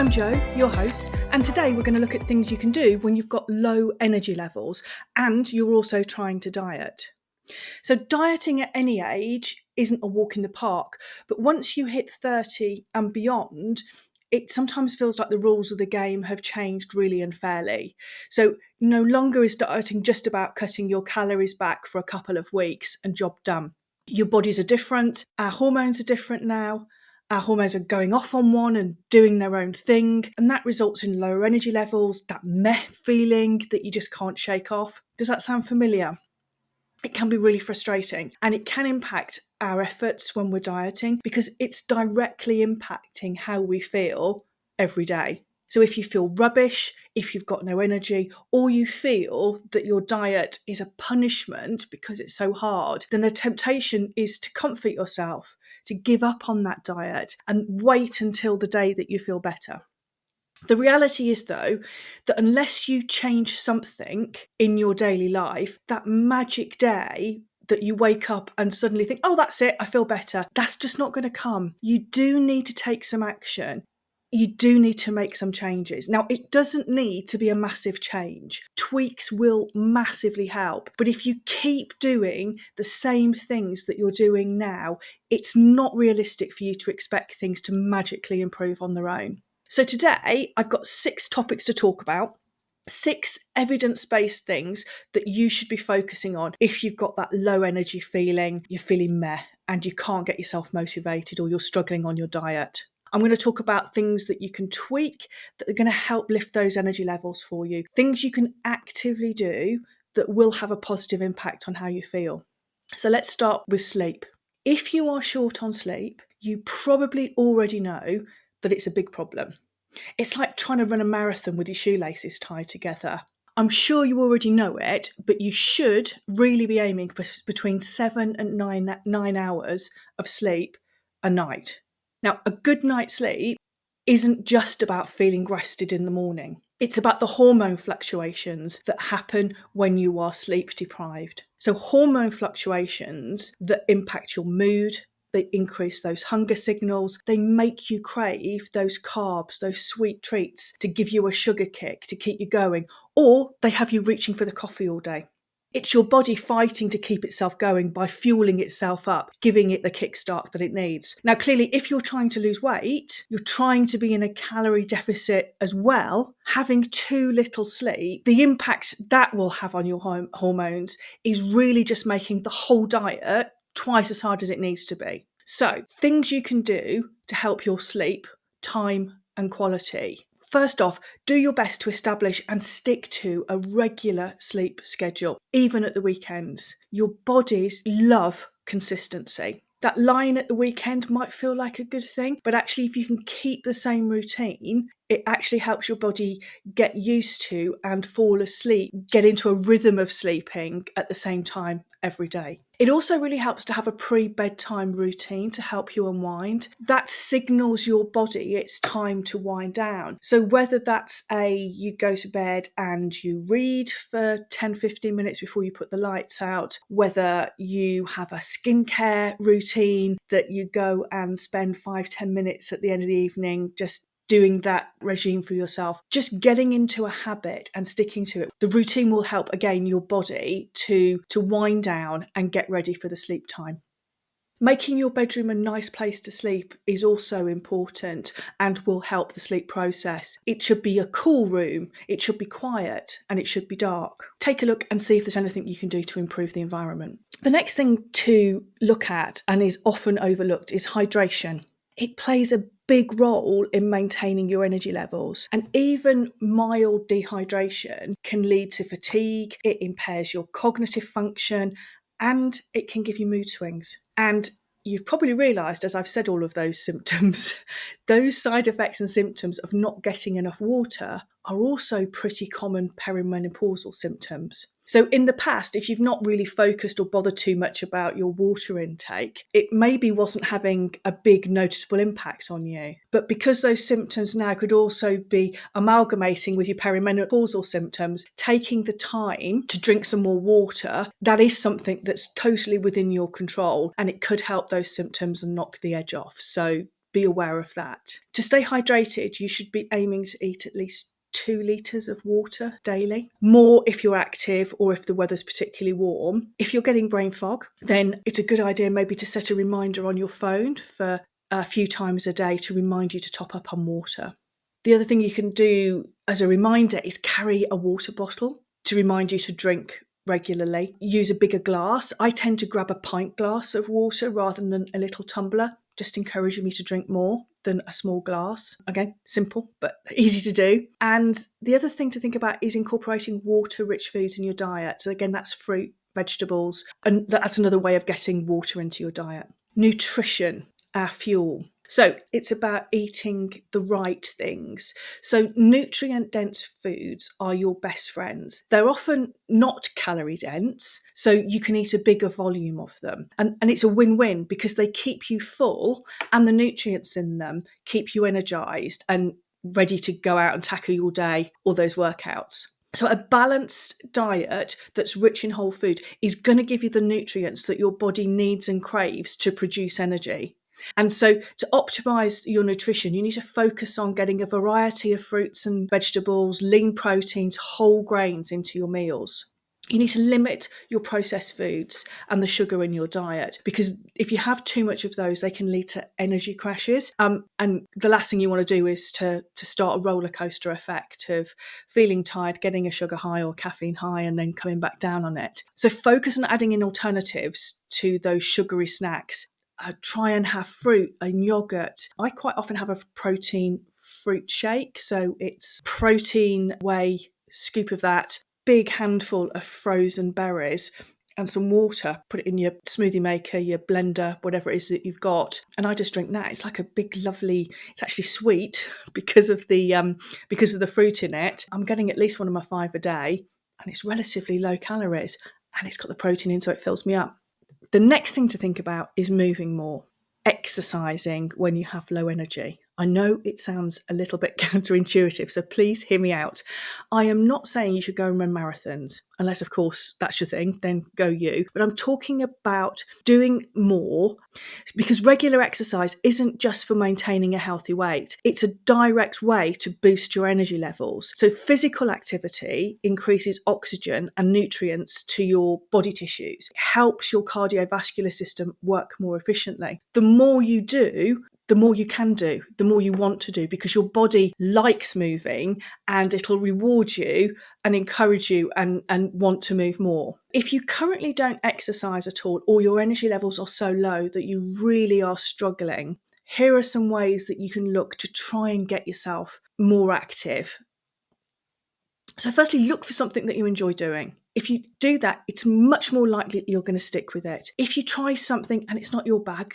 I'm Jo, your host, and today we're going to look at things you can do when you've got low energy levels and you're also trying to diet. So dieting at any age isn't a walk in the park, but once you hit 30 and beyond, it sometimes feels like the rules of the game have changed really unfairly. So no longer is dieting just about cutting your calories back for a couple of weeks and job done. Your bodies are different, our hormones are different now. Our hormones are going off on one and doing their own thing, and that results in lower energy levels, that meh feeling that you just can't shake off. Does that sound familiar? It can be really frustrating, and it can impact our efforts when we're dieting because it's directly impacting how we feel every day. So if you feel rubbish, if you've got no energy, or you feel that your diet is a punishment because it's so hard, then the temptation is to comfort yourself, to give up on that diet and wait until the day that you feel better. The reality is, though, that unless you change something in your daily life, that magic day that you wake up and suddenly think, oh, that's it, I feel better, that's just not going to come. You do need to take some action. You do need to make some changes. Now, it doesn't need to be a massive change. Tweaks will massively help. But if you keep doing the same things that you're doing now, it's not realistic for you to expect things to magically improve on their own. So today, I've got 6 topics to talk about. 6 evidence-based things that you should be focusing on if you've got that low energy feeling, you're feeling meh, and you can't get yourself motivated or you're struggling on your diet. I'm going to talk about things that you can tweak that are going to help lift those energy levels for you. Things you can actively do that will have a positive impact on how you feel. So let's start with sleep. If you are short on sleep, you probably already know that it's a big problem. It's like trying to run a marathon with your shoelaces tied together. I'm sure you already know it, but you should really be aiming for between 7 and 9 hours of sleep a night. Now, a good night's sleep isn't just about feeling rested in the morning. It's about the hormone fluctuations that happen when you are sleep deprived. So hormone fluctuations that impact your mood, they increase those hunger signals, they make you crave those carbs, those sweet treats to give you a sugar kick, to keep you going, or they have you reaching for the coffee all day. It's your body fighting to keep itself going by fueling itself up, giving it the kickstart that it needs. Now, clearly, if you're trying to lose weight, you're trying to be in a calorie deficit as well, having too little sleep, the impact that will have on your hormones is really just making the whole diet twice as hard as it needs to be. So, things you can do to help your sleep, time, and quality. First off, do your best to establish and stick to a regular sleep schedule, even at the weekends. Your bodies love consistency. That line at the weekend might feel like a good thing, but actually if you can keep the same routine, it actually helps your body get used to and fall asleep, get into a rhythm of sleeping at the same time every day. It also really helps to have a pre-bedtime routine to help you unwind. That signals your body it's time to wind down. So whether that's you go to bed and you read for 10-15 minutes before you put the lights out, whether you have a skincare routine that you go and spend 5-10 minutes at the end of the evening just doing that regime for yourself, just getting into a habit and sticking to it. The routine will help, again, your body to wind down and get ready for the sleep time. Making your bedroom a nice place to sleep is also important and will help the sleep process. It should be a cool room, it should be quiet, and it should be dark. Take a look and see if there's anything you can do to improve the environment. The next thing to look at, and is often overlooked, is hydration. It plays a big role in maintaining your energy levels, and even mild dehydration can lead to fatigue, it impairs your cognitive function, and it can give you mood swings. And you've probably realised, as I've said all of those symptoms, those side effects and symptoms of not getting enough water are also pretty common perimenopausal symptoms. So in the past, if you've not really focused or bothered too much about your water intake, it maybe wasn't having a big noticeable impact on you. But because those symptoms now could also be amalgamating with your perimenopausal symptoms, taking the time to drink some more water, that is something that's totally within your control, and it could help those symptoms and knock the edge off. So be aware of that. To stay hydrated, you should be aiming to eat at least 2 litres of water daily. More if you're active or if the weather's particularly warm. If you're getting brain fog, then it's a good idea maybe to set a reminder on your phone for a few times a day to remind you to top up on water. The other thing you can do as a reminder is carry a water bottle to remind you to drink regularly. Use a bigger glass. I tend to grab a pint glass of water rather than a little tumbler, just encouraging me to drink more than a small glass. Again, simple, but easy to do. And the other thing to think about is incorporating water-rich foods in your diet. So again, that's fruit, vegetables, and that's another way of getting water into your diet. Nutrition, our fuel. So it's about eating the right things. So nutrient-dense foods are your best friends. They're often not calorie dense, so you can eat a bigger volume of them. And it's a win-win because they keep you full and the nutrients in them keep you energized and ready to go out and tackle your day or those workouts. So a balanced diet that's rich in whole food is going to give you the nutrients that your body needs and craves to produce energy. And so to optimize your nutrition, you need to focus on getting a variety of fruits and vegetables, lean proteins, whole grains into your meals. You need to limit your processed foods and the sugar in your diet, because if you have too much of those, they can lead to energy crashes. And the last thing you want to do is to start a roller coaster effect of feeling tired, getting a sugar high or caffeine high, and then coming back down on it. So focus on adding in alternatives to those sugary snacks. Try and have fruit and yogurt. I quite often have a protein fruit shake. So it's protein whey, scoop of that, big handful of frozen berries and some water. Put it in your smoothie maker, your blender, whatever it is that you've got. And I just drink that. It's like a big, lovely, it's actually sweet because of the fruit in it. I'm getting at least one of my 5 a day, and it's relatively low calories and it's got the protein in, so it fills me up. The next thing to think about is moving more, exercising when you have low energy. I know it sounds a little bit counterintuitive, so please hear me out. I am not saying you should go and run marathons, unless, of course, that's your thing, then go you. But I'm talking about doing more, because regular exercise isn't just for maintaining a healthy weight. It's a direct way to boost your energy levels. So physical activity increases oxygen and nutrients to your body tissues. It helps your cardiovascular system work more efficiently. The more you do, the more you can do, the more you want to do, because your body likes moving and it'll reward you and encourage you and want to move more. If you currently don't exercise at all, or your energy levels are so low that you really are struggling, here are some ways that you can look to try and get yourself more active. So firstly, look for something that you enjoy doing. If you do that, it's much more likely that you're going to stick with it. If you try something and it's not your bag,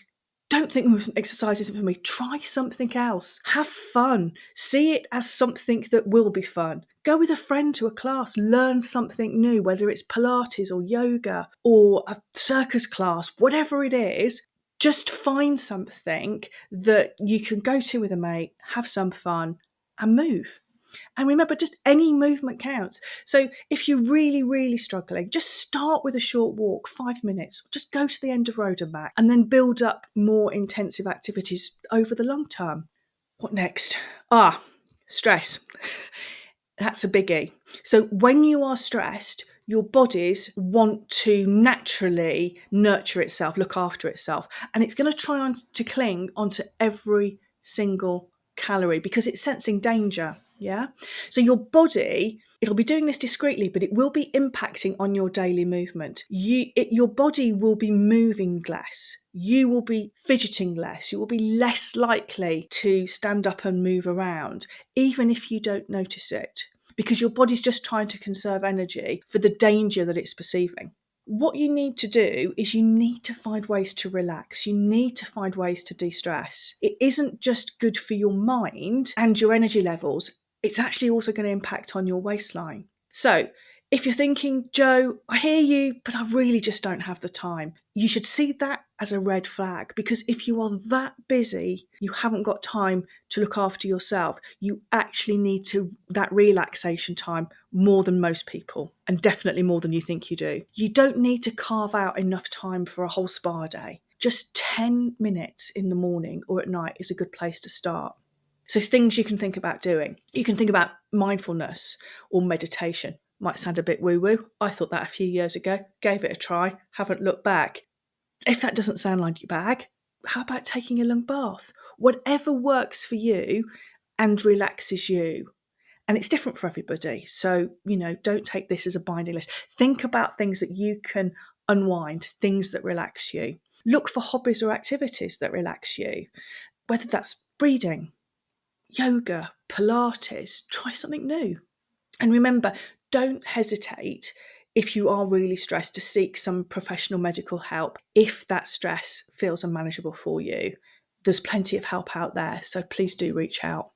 don't think exercise isn't for me. Try something else. Have fun. See it as something that will be fun. Go with a friend to a class. Learn something new, whether it's Pilates or yoga or a circus class, whatever it is. Just find something that you can go to with a mate, have some fun, and move. And remember, just any movement counts. So if you're really, really struggling, just start with a short walk, 5 minutes. Just go to the end of road and back, and then build up more intensive activities over the long term. What next? Stress. That's a biggie. So when you are stressed, your bodies want to naturally nurture itself, look after itself, and it's going to try to cling onto every single calorie because it's sensing danger. Yeah. So your body, it'll be doing this discreetly, but it will be impacting on your daily movement. Your body will be moving less. You will be fidgeting less. You will be less likely to stand up and move around, even if you don't notice it, because your body's just trying to conserve energy for the danger that it's perceiving. What you need to do is you need to find ways to relax. You need to find ways to de-stress. It isn't just good for your mind and your energy levels. It's actually also going to impact on your waistline. So if you're thinking, Joe, I hear you, but I really just don't have the time, you should see that as a red flag, because if you are that busy, you haven't got time to look after yourself. You actually need that relaxation time more than most people, and definitely more than you think you do. You don't need to carve out enough time for a whole spa day. just 10 minutes in the morning or at night is a good place to start. So things you can think about doing. You can think about mindfulness or meditation. Might sound a bit woo-woo. I thought that a few years ago, gave it a try, haven't looked back. If that doesn't sound like your bag, how about taking a long bath? Whatever works for you and relaxes you. And it's different for everybody. So, don't take this as a binding list. Think about things that you can unwind, things that relax you. Look for hobbies or activities that relax you, whether that's reading, yoga, Pilates, try something new. And remember, don't hesitate if you are really stressed to seek some professional medical help if that stress feels unmanageable for you. There's plenty of help out there, so please do reach out.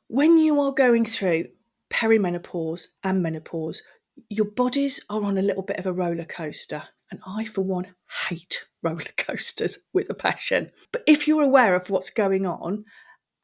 When you are going through perimenopause and menopause, your bodies are on a little bit of a roller coaster. And I, for one, hate roller coasters with a passion. But if you're aware of what's going on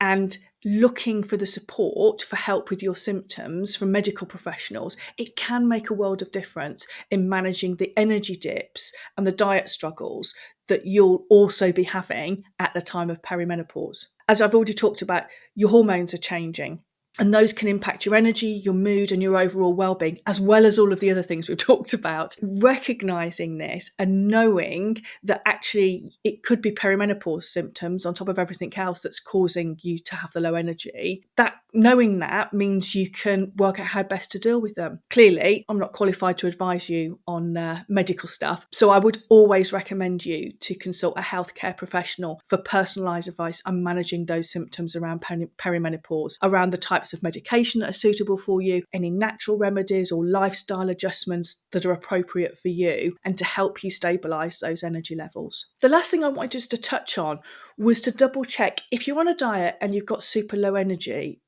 and looking for the support for help with your symptoms from medical professionals, it can make a world of difference in managing the energy dips and the diet struggles that you'll also be having at the time of perimenopause. As I've already talked about, your hormones are changing. And those can impact your energy, your mood, and your overall well-being, as well as all of the other things we've talked about. Recognizing this and knowing that actually it could be perimenopause symptoms on top of everything else that's causing you to have the low energy, that knowing that means you can work out how best to deal with them. Clearly, I'm not qualified to advise you on medical stuff, so I would always recommend you to consult a healthcare professional for personalised advice on managing those symptoms around perimenopause, around the types of medication that are suitable for you, any natural remedies or lifestyle adjustments that are appropriate for you, and to help you stabilise those energy levels. The last thing I wanted just to touch on was to double check if you're on a diet and you've got super low energy,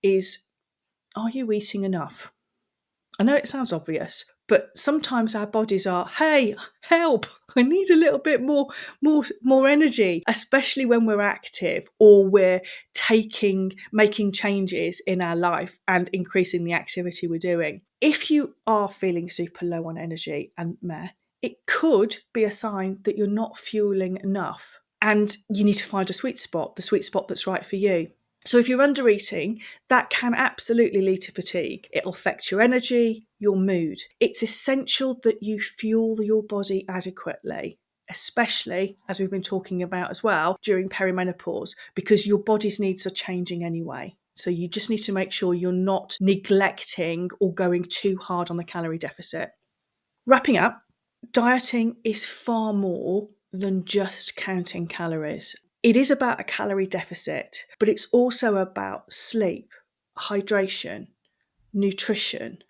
are you eating enough? I know it sounds obvious, but sometimes our bodies are, hey, help, I need a little bit more energy, especially when we're active or we're making changes in our life and increasing the activity we're doing. If you are feeling super low on energy and it could be a sign that you're not fueling enough and you need to find the sweet spot that's right for you. So if you're under eating, that can absolutely lead to fatigue. It'll affect your energy, your mood. It's essential that you fuel your body adequately, especially, as we've been talking about as well, during perimenopause, because your body's needs are changing anyway. So you just need to make sure you're not neglecting or going too hard on the calorie deficit. Wrapping up, dieting is far more than just counting calories. It is about a calorie deficit, but it's also about sleep, hydration, nutrition,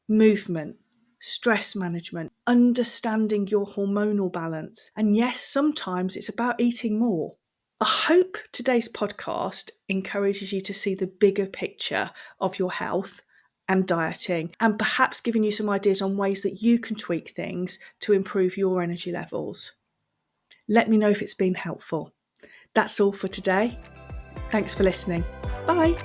movement, stress management, understanding your hormonal balance. And yes, sometimes it's about eating more. I hope today's podcast encourages you to see the bigger picture of your health and dieting, and perhaps giving you some ideas on ways that you can tweak things to improve your energy levels. Let me know if it's been helpful. That's all for today. Thanks for listening. Bye.